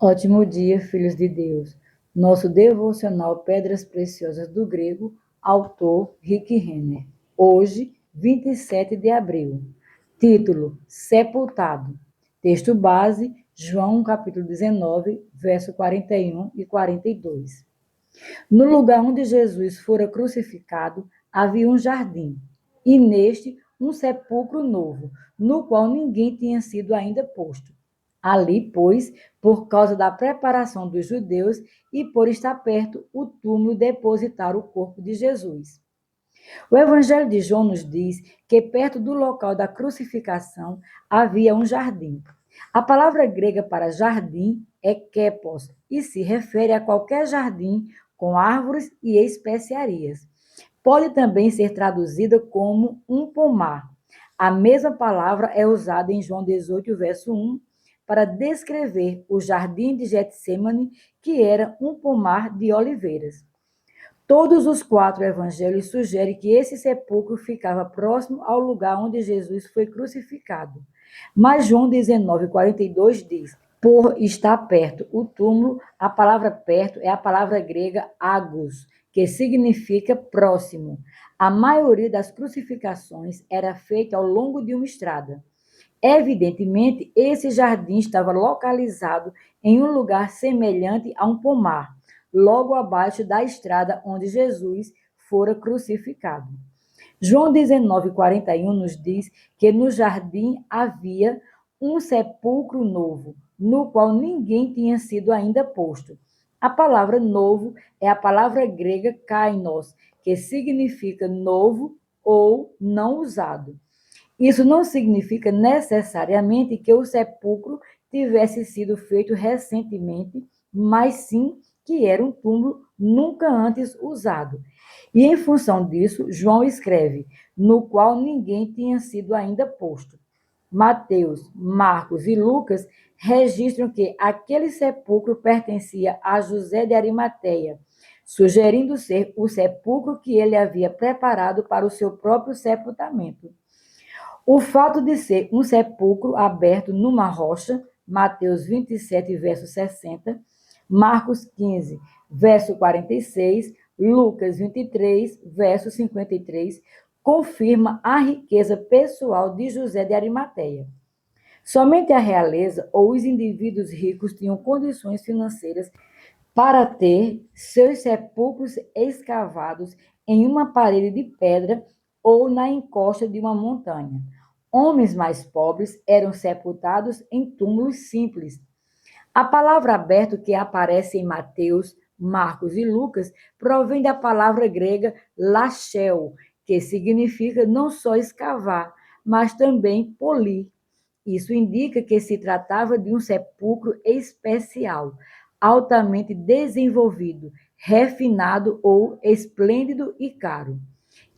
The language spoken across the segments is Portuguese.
Ótimo dia, filhos de Deus. Nosso devocional Pedras Preciosas do Grego, autor Rick Renner. Hoje, 27 de abril. Título: Sepultado. Texto base: João capítulo 19, verso 41 e 42. No lugar onde Jesus fora crucificado, havia um jardim, e neste um sepulcro novo, no qual ninguém tinha sido ainda posto. Ali, pois, por causa da preparação dos judeus e por estar perto o túmulo depositar o corpo de Jesus. O Evangelho de João nos diz que perto do local da crucificação havia um jardim. A palavra grega para jardim é kepos e se refere a qualquer jardim com árvores e especiarias. Pode também ser traduzida como um pomar. A mesma palavra é usada em João 18, verso 1, para descrever o jardim de Getsêmani, que era um pomar de oliveiras. Todos os 4 evangelhos sugerem que esse sepulcro ficava próximo ao lugar onde Jesus foi crucificado. Mas João 19:42 diz: por estar perto o túmulo, a palavra perto é a palavra grega agos, que significa próximo. A maioria das crucificações era feita ao longo de uma estrada. Evidentemente, esse jardim estava localizado em um lugar semelhante a um pomar, logo abaixo da estrada onde Jesus fora crucificado. João 19:41 nos diz que no jardim havia um sepulcro novo, no qual ninguém tinha sido ainda posto. A palavra novo é a palavra grega kainos, que significa novo ou não usado. Isso não significa necessariamente que o sepulcro tivesse sido feito recentemente, mas sim que era um túmulo nunca antes usado. E em função disso, João escreve: no qual ninguém tinha sido ainda posto. Mateus, Marcos e Lucas registram que aquele sepulcro pertencia a José de Arimateia, sugerindo ser o sepulcro que ele havia preparado para o seu próprio sepultamento. O fato de ser um sepulcro aberto numa rocha, Mateus 27, verso 60, Marcos 15, verso 46, Lucas 23, verso 53, confirma a riqueza pessoal de José de Arimateia. Somente a realeza ou os indivíduos ricos tinham condições financeiras para ter seus sepulcros escavados em uma parede de pedra ou na encosta de uma montanha. Homens mais pobres eram sepultados em túmulos simples. A palavra aberto que aparece em Mateus, Marcos e Lucas provém da palavra grega lachel, que significa não só escavar, mas também polir. Isso indica que se tratava de um sepulcro especial, altamente desenvolvido, refinado ou esplêndido e caro.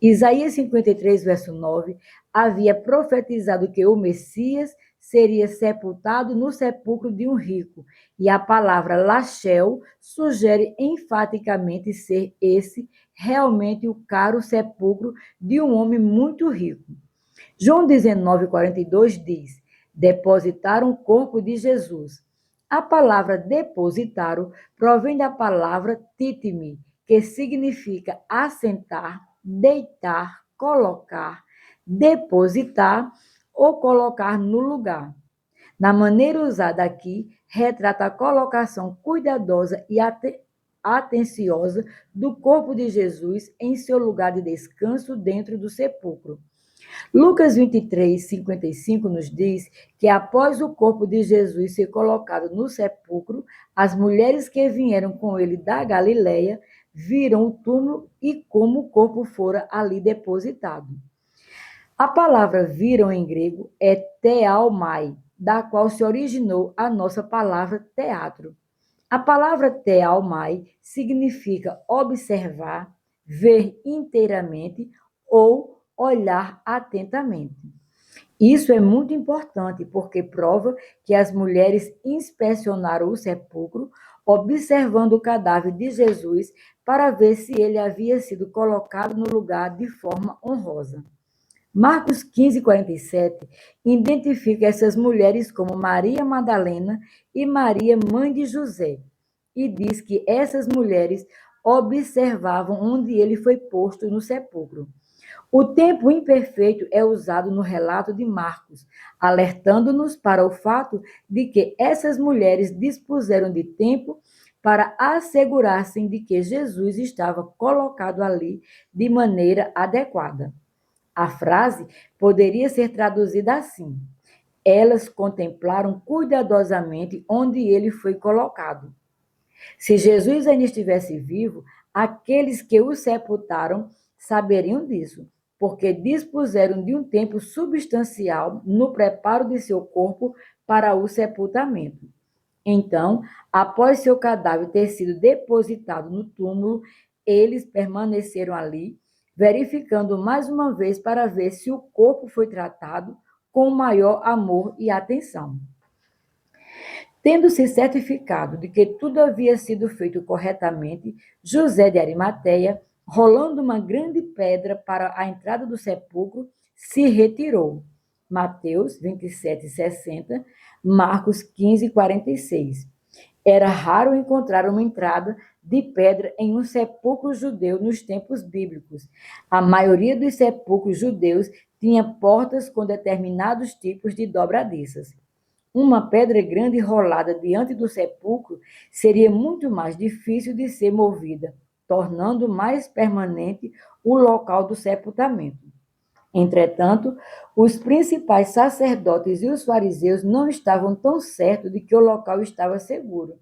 Isaías 53, verso 9, havia profetizado que o Messias seria sepultado no sepulcro de um rico, e a palavra lachel sugere enfaticamente ser esse realmente o caro sepulcro de um homem muito rico. João 19:42 diz: depositaram o corpo de Jesus. A palavra depositaram provém da palavra titime, que significa assentar, deitar, colocar, depositar ou colocar no lugar. Na maneira usada aqui, retrata a colocação cuidadosa e atenciosa do corpo de Jesus em seu lugar de descanso dentro do sepulcro. Lucas 23, 55 nos diz que após o corpo de Jesus ser colocado no sepulcro, as mulheres que vieram com ele da Galileia viram o túmulo e como o corpo fora ali depositado. A palavra viram em grego é thealmai, da qual se originou a nossa palavra teatro. A palavra thealmai significa observar, ver inteiramente ou olhar atentamente. Isso é muito importante porque prova que as mulheres inspecionaram o sepulcro, observando o cadáver de Jesus para ver se ele havia sido colocado no lugar de forma honrosa. Marcos 15, 47 identifica essas mulheres como Maria Madalena e Maria, mãe de José, e diz que essas mulheres observavam onde ele foi posto no sepulcro. O tempo imperfeito é usado no relato de Marcos, alertando-nos para o fato de que essas mulheres dispuseram de tempo para assegurar-se de que Jesus estava colocado ali de maneira adequada. A frase poderia ser traduzida assim: elas contemplaram cuidadosamente onde ele foi colocado. Se Jesus ainda estivesse vivo, aqueles que o sepultaram saberiam disso, porque dispuseram de um tempo substancial no preparo de seu corpo para o sepultamento. Então, após seu cadáver ter sido depositado no túmulo, eles permaneceram ali, verificando mais uma vez para ver se o corpo foi tratado com maior amor e atenção. Tendo-se certificado de que tudo havia sido feito corretamente, José de Arimateia, rolando uma grande pedra para a entrada do sepulcro, se retirou. Mateus 27:60, Marcos 15:46. Era raro encontrar uma entrada de pedra em um sepulcro judeu nos tempos bíblicos. A maioria dos sepulcros judeus tinha portas com determinados tipos de dobradiças. Uma pedra grande rolada diante do sepulcro seria muito mais difícil de ser movida, tornando mais permanente o local do sepultamento. Entretanto, os principais sacerdotes e os fariseus não estavam tão certos de que o local estava seguro.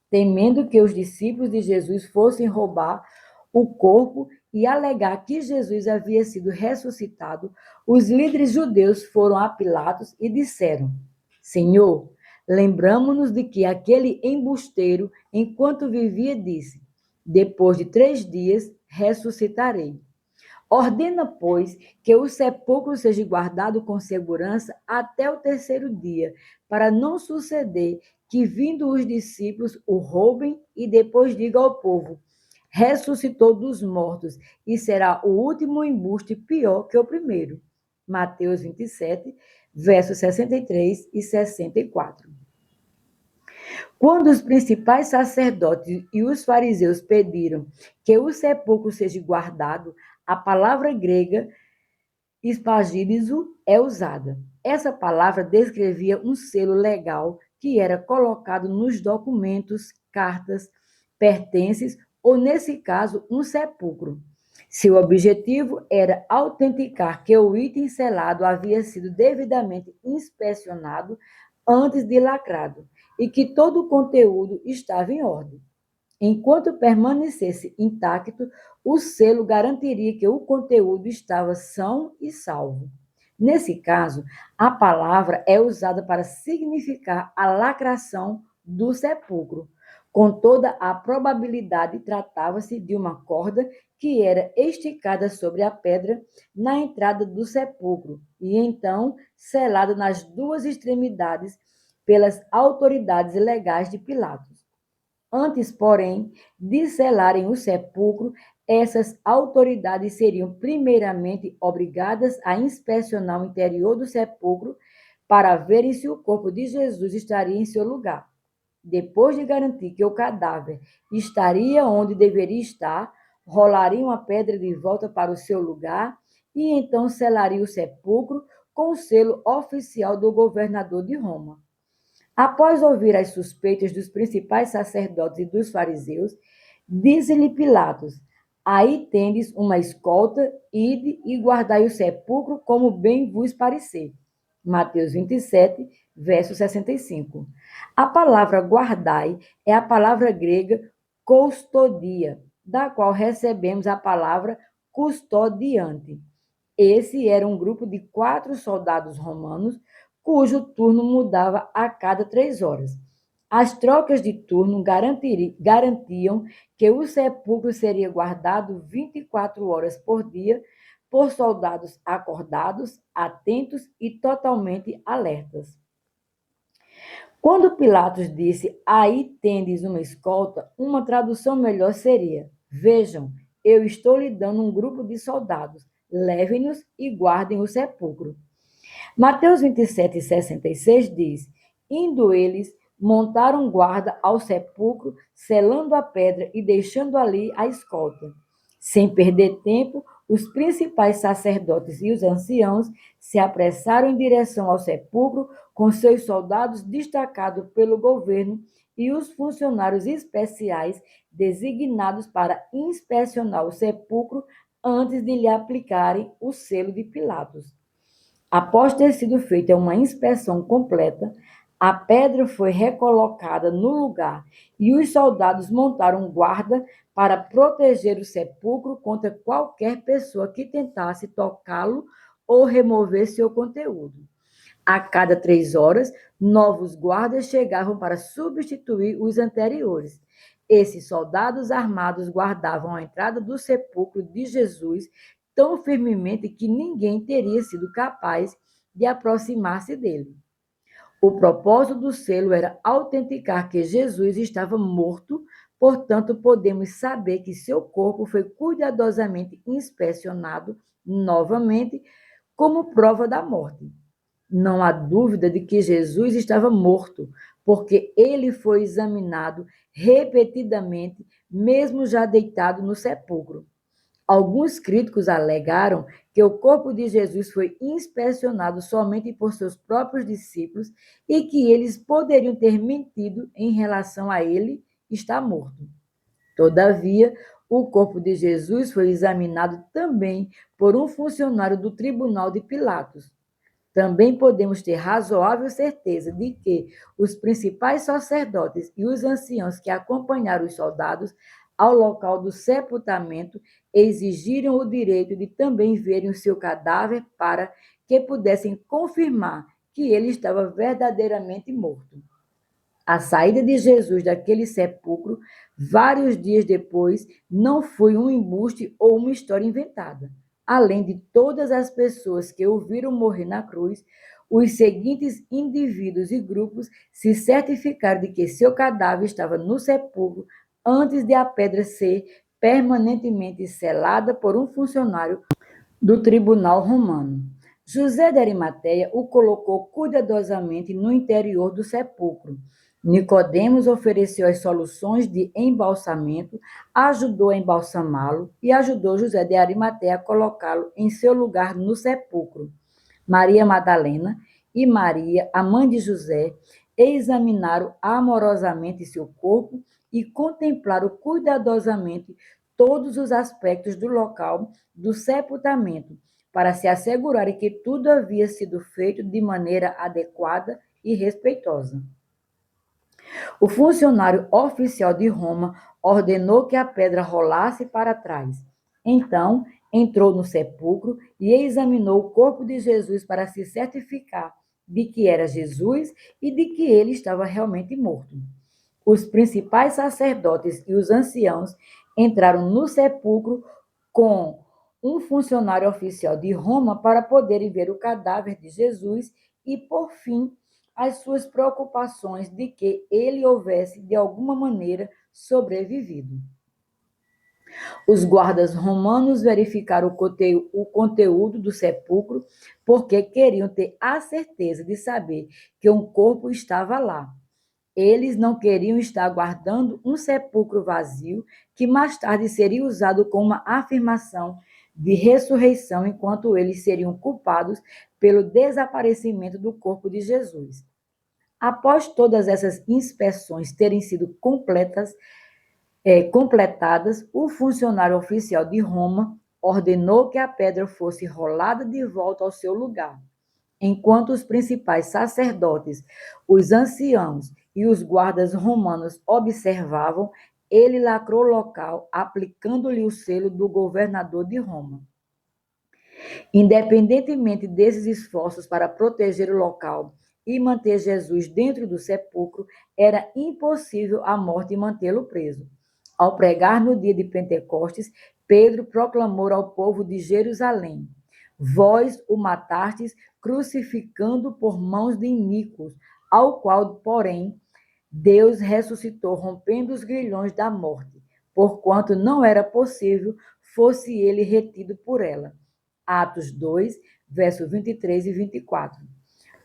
Temendo que os discípulos de Jesus fossem roubar o corpo e alegar que Jesus havia sido ressuscitado, os líderes judeus foram a Pilatos e disseram: Senhor, lembramo-nos de que aquele embusteiro, enquanto vivia, disse: depois de 3 dias ressuscitarei. Ordena, pois, que o sepulcro seja guardado com segurança até o 3º dia, para não suceder que, vindo os discípulos, o roubem e depois diga ao povo: ressuscitou dos mortos, e será o último embuste pior que o primeiro. Mateus 27, versos 63 e 64. Quando os principais sacerdotes e os fariseus pediram que o sepulcro seja guardado, a palavra grega espagírizo é usada. Essa palavra descrevia um selo legal que era colocado nos documentos, cartas, pertences ou, nesse caso, um sepulcro. Seu objetivo era autenticar que o item selado havia sido devidamente inspecionado antes de lacrado e que todo o conteúdo estava em ordem. Enquanto permanecesse intacto, o selo garantiria que o conteúdo estava são e salvo. Nesse caso, a palavra é usada para significar a lacração do sepulcro. Com toda a probabilidade, tratava-se de uma corda que era esticada sobre a pedra na entrada do sepulcro e então selada nas 2 extremidades pelas autoridades legais de Pilatos. Antes, porém, de selarem o sepulcro, essas autoridades seriam primeiramente obrigadas a inspecionar o interior do sepulcro para verem se o corpo de Jesus estaria em seu lugar. Depois de garantir que o cadáver estaria onde deveria estar, rolariam a pedra de volta para o seu lugar e então selariam o sepulcro com o selo oficial do governador de Roma. Após ouvir as suspeitas dos principais sacerdotes e dos fariseus, disse-lhe Pilatos: aí tendes uma escolta, ide e guardai o sepulcro como bem vos parecer. Mateus 27, verso 65. A palavra guardai é a palavra grega custodia, da qual recebemos a palavra custodiante. Esse era um grupo de 4 soldados romanos, cujo turno mudava a cada 3 horas. As trocas de turno garantiam que o sepulcro seria guardado 24 horas por dia por soldados acordados, atentos e totalmente alertas. Quando Pilatos disse, aí tendes uma escolta, uma tradução melhor seria, vejam, eu estou lhe dando um grupo de soldados, levem-nos e guardem o sepulcro. Mateus 27:66 diz: indo eles, montaram guarda ao sepulcro, selando a pedra e deixando ali a escolta. Sem perder tempo, os principais sacerdotes e os anciãos se apressaram em direção ao sepulcro com seus soldados destacados pelo governo e os funcionários especiais designados para inspecionar o sepulcro antes de lhe aplicarem o selo de Pilatos. Após ter sido feita uma inspeção completa, a pedra foi recolocada no lugar e os soldados montaram guarda para proteger o sepulcro contra qualquer pessoa que tentasse tocá-lo ou remover seu conteúdo. A cada 3 horas, novos guardas chegavam para substituir os anteriores. Esses soldados armados guardavam a entrada do sepulcro de Jesus tão firmemente que ninguém teria sido capaz de aproximar-se dele. O propósito do selo era autenticar que Jesus estava morto, portanto, podemos saber que seu corpo foi cuidadosamente inspecionado novamente como prova da morte. Não há dúvida de que Jesus estava morto, porque ele foi examinado repetidamente, mesmo já deitado no sepulcro. Alguns críticos alegaram que o corpo de Jesus foi inspecionado somente por seus próprios discípulos e que eles poderiam ter mentido em relação a ele estar morto. Todavia, o corpo de Jesus foi examinado também por um funcionário do tribunal de Pilatos. Também podemos ter razoável certeza de que os principais sacerdotes e os anciãos que acompanharam os soldados ao local do sepultamento exigiram o direito de também verem o seu cadáver para que pudessem confirmar que ele estava verdadeiramente morto. A saída de Jesus daquele sepulcro, vários dias depois, não foi um embuste ou uma história inventada. Além de todas as pessoas que o viram morrer na cruz, os seguintes indivíduos e grupos se certificaram de que seu cadáver estava no sepulcro antes de a pedra ser permanentemente selada por um funcionário do tribunal romano. José de Arimateia o colocou cuidadosamente no interior do sepulcro. Nicodemos ofereceu as soluções de embalsamento, ajudou a embalsamá-lo e ajudou José de Arimateia a colocá-lo em seu lugar no sepulcro. Maria Madalena e Maria, a mãe de José, examinaram amorosamente seu corpo e contemplaram cuidadosamente todos os aspectos do local do sepultamento, para se assegurarem que tudo havia sido feito de maneira adequada e respeitosa. O funcionário oficial de Roma ordenou que a pedra rolasse para trás. Então, entrou no sepulcro e examinou o corpo de Jesus para se certificar de que era Jesus e de que ele estava realmente morto. Os principais sacerdotes e os anciãos entraram no sepulcro com um funcionário oficial de Roma para poderem ver o cadáver de Jesus e, por fim, as suas preocupações de que ele houvesse, de alguma maneira, sobrevivido. Os guardas romanos verificaram o conteúdo do sepulcro porque queriam ter a certeza de saber que um corpo estava lá. Eles não queriam estar guardando um sepulcro vazio que mais tarde seria usado como uma afirmação de ressurreição, enquanto eles seriam culpados pelo desaparecimento do corpo de Jesus. Após todas essas inspeções terem sido completadas, o funcionário oficial de Roma ordenou que a pedra fosse rolada de volta ao seu lugar. Enquanto os principais sacerdotes, os anciãos e os guardas romanos observavam, ele lacrou o local, aplicando-lhe o selo do governador de Roma. Independentemente desses esforços para proteger o local e manter Jesus dentro do sepulcro, era impossível a morte mantê-lo preso. Ao pregar no dia de Pentecostes, Pedro proclamou ao povo de Jerusalém: vós o matastes crucificando por mãos de iníquos, ao qual, porém, Deus ressuscitou, rompendo os grilhões da morte, porquanto não era possível fosse ele retido por ela. Atos 2, versos 23 e 24.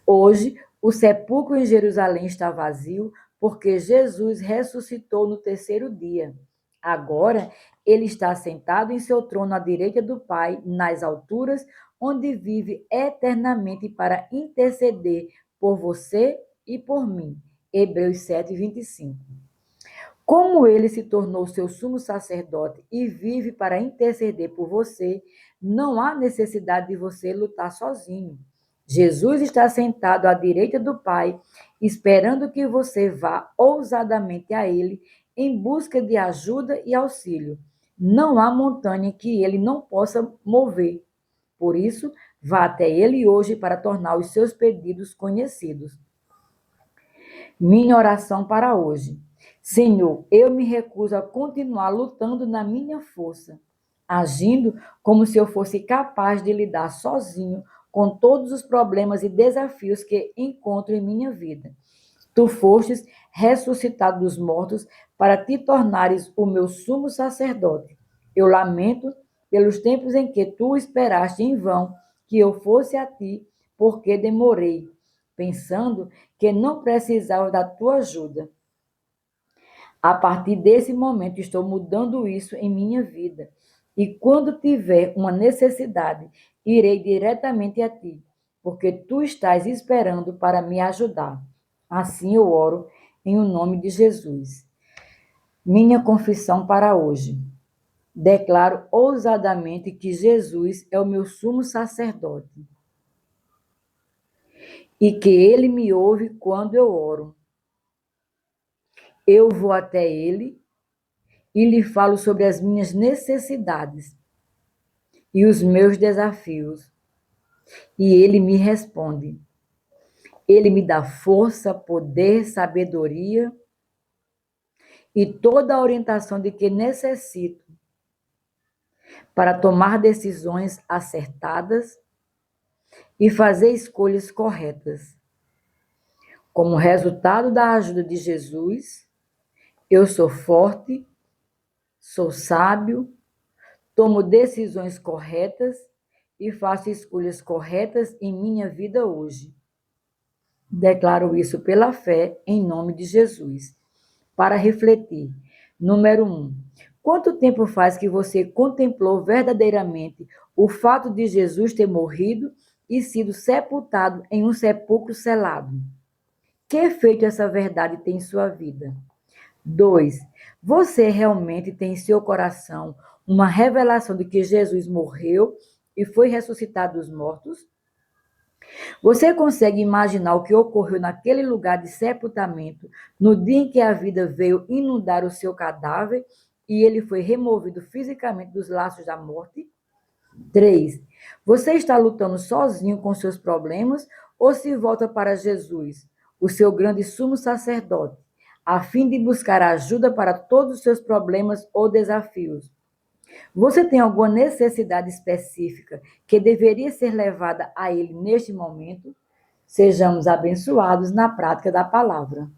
Hoje, o sepulcro em Jerusalém está vazio, porque Jesus ressuscitou no terceiro dia. Agora, ele está sentado em seu trono à direita do Pai, nas alturas, onde vive eternamente para interceder por você e por mim. Hebreus 7, 25. Como ele se tornou seu sumo sacerdote e vive para interceder por você, não há necessidade de você lutar sozinho. Jesus está sentado à direita do Pai, esperando que você vá ousadamente a Ele em busca de ajuda e auxílio. Não há montanha que Ele não possa mover. Por isso, vá até Ele hoje para tornar os seus pedidos conhecidos. Minha oração para hoje. Senhor, eu me recuso a continuar lutando na minha força, agindo como se eu fosse capaz de lidar sozinho com todos os problemas e desafios que encontro em minha vida. Tu fostes ressuscitado dos mortos para te tornares o meu sumo sacerdote. Eu lamento pelos tempos em que tu esperaste em vão que eu fosse a ti, porque demorei, pensando que não precisava da tua ajuda. A partir desse momento, estou mudando isso em minha vida. E quando tiver uma necessidade, irei diretamente a ti, porque tu estás esperando para me ajudar. Assim eu oro em o nome de Jesus. Minha confissão para hoje. Declaro ousadamente que Jesus é o meu sumo sacerdote e que ele me ouve quando eu oro. Eu vou até ele e lhe falo sobre as minhas necessidades e os meus desafios. E ele me responde. Ele me dá força, poder, sabedoria e toda a orientação de que necessito para tomar decisões acertadas e fazer escolhas corretas. Como resultado da ajuda de Jesus, eu sou forte, sou sábio, tomo decisões corretas e faço escolhas corretas em minha vida hoje. Declaro isso pela fé em nome de Jesus. Para refletir. Número 1. Quanto tempo faz que você contemplou verdadeiramente o fato de Jesus ter morrido e sido sepultado em um sepulcro selado? Que efeito essa verdade tem em sua vida? 2. Você realmente tem em seu coração uma revelação de que Jesus morreu e foi ressuscitado dos mortos? Você consegue imaginar o que ocorreu naquele lugar de sepultamento no dia em que a vida veio inundar o seu cadáver e ele foi removido fisicamente dos laços da morte? 3. Você está lutando sozinho com seus problemas ou se volta para Jesus, o seu grande sumo sacerdote, a fim de buscar ajuda para todos os seus problemas ou desafios? Você tem alguma necessidade específica que deveria ser levada a Ele neste momento? Sejamos abençoados na prática da palavra.